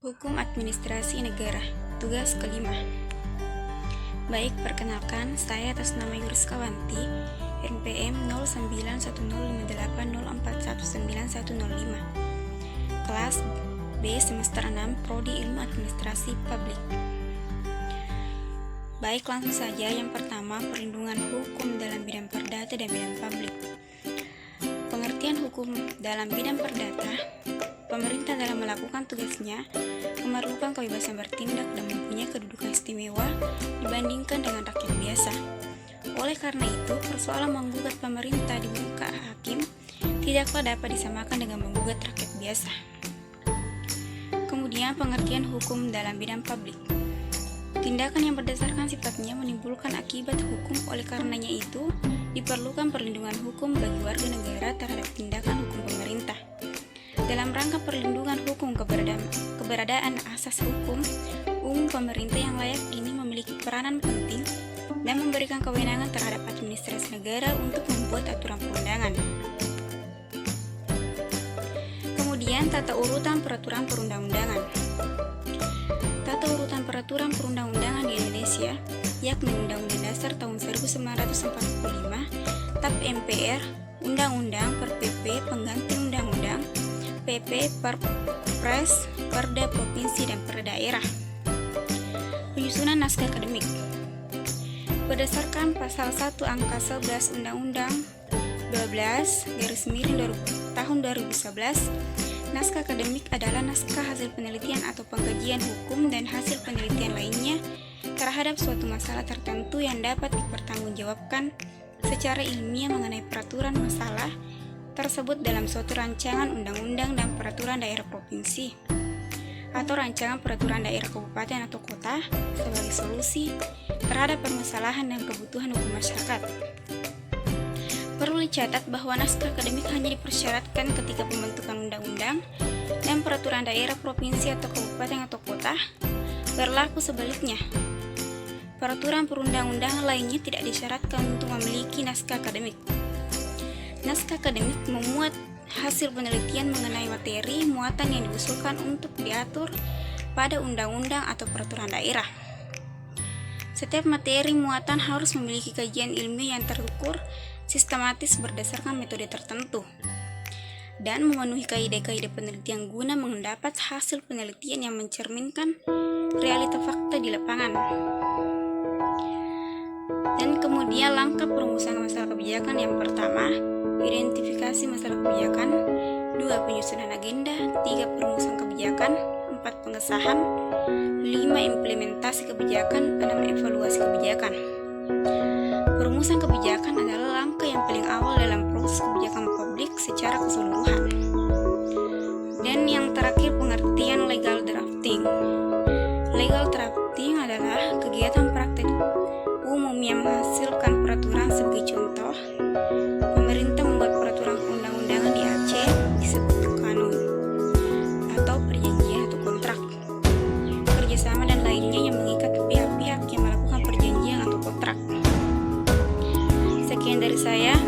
Hukum Administrasi Negara, tugas kelima. Baik, perkenalkan, saya atas nama Yuriska Wanti, NPM 09105804191105, kelas B semester 6, Prodi Ilmu Administrasi Publik. Baik, langsung saja. Yang pertama, perlindungan hukum dalam bidang perdata dan bidang publik. Pengertian hukum dalam bidang perdata: pemerintah dalam melakukan tugasnya memerlukan kebebasan bertindak dan mempunyai kedudukan istimewa dibandingkan dengan rakyat biasa. Oleh karena itu, persoalan menggugat pemerintah di muka hakim tidaklah dapat disamakan dengan menggugat rakyat biasa. Kemudian, pengertian hukum dalam bidang publik: tindakan yang berdasarkan sifatnya menimbulkan akibat hukum, oleh karenanya itu diperlukan perlindungan hukum bagi warga negara terhadap tindakan hukum pemerintah. Dalam rangka perlindungan hukum keberadaan asas hukum umum, pemerintah yang layak ini memiliki peranan penting dan memberikan kewenangan terhadap administrasi negara untuk membuat aturan perundangan. Kemudian, tata urutan peraturan perundang-undangan. Tata urutan peraturan perundang-undangan di Indonesia, yakni Undang-Undang Dasar tahun 1945, TAP MPR, Undang-Undang per PP pengganti Undang-Undang, PP, Perpres, Perda Provinsi dan Perda Daerah. Penyusunan naskah akademik. Berdasarkan pasal 1 angka 11 Undang-Undang 12 tahun 2011, naskah akademik adalah naskah hasil penelitian atau pengkajian hukum dan hasil penelitian lainnya terhadap suatu masalah tertentu yang dapat dipertanggungjawabkan secara ilmiah mengenai peraturan masalah tersebut dalam suatu rancangan undang-undang dan peraturan daerah provinsi atau rancangan peraturan daerah kabupaten atau kota sebagai solusi terhadap permasalahan dan kebutuhan hukum masyarakat. Perlu dicatat bahwa naskah akademik hanya dipersyaratkan ketika pembentukan undang-undang dan peraturan daerah provinsi atau kabupaten atau kota. Berlaku sebaliknya, peraturan perundang-undangan lainnya tidak disyaratkan untuk memiliki naskah akademik. Naskah akademik memuat hasil penelitian mengenai materi muatan yang diusulkan untuk diatur pada undang-undang atau peraturan daerah. Setiap materi muatan harus memiliki kajian ilmiah yang terukur, sistematis berdasarkan metode tertentu, dan memenuhi kaidah-kaidah penelitian guna mendapat hasil penelitian yang mencerminkan realita fakta di lapangan. Dan kemudian langkah perumusan masalah kebijakan: yang pertama, identifikasi masalah kebijakan, 2 penyusunan agenda, 3 perumusan kebijakan, 4 pengesahan, 5 implementasi kebijakan, 6 evaluasi kebijakan. Perumusan kebijakan adalah langkah yang paling awal dalam proses kebijakan publik secara keseluruhan. Dan yang terakhir, pengertian legal drafting. Legal drafting adalah kegiatan praktik umum yang menghasilkan peraturan. Sebagai contoh, pemerintah membuat peraturan perundang-undangan di Aceh disebut kanun atau perjanjian atau kontrak kerjasama dan lainnya yang mengikat pihak-pihak yang melakukan perjanjian atau kontrak. Sekian dari saya.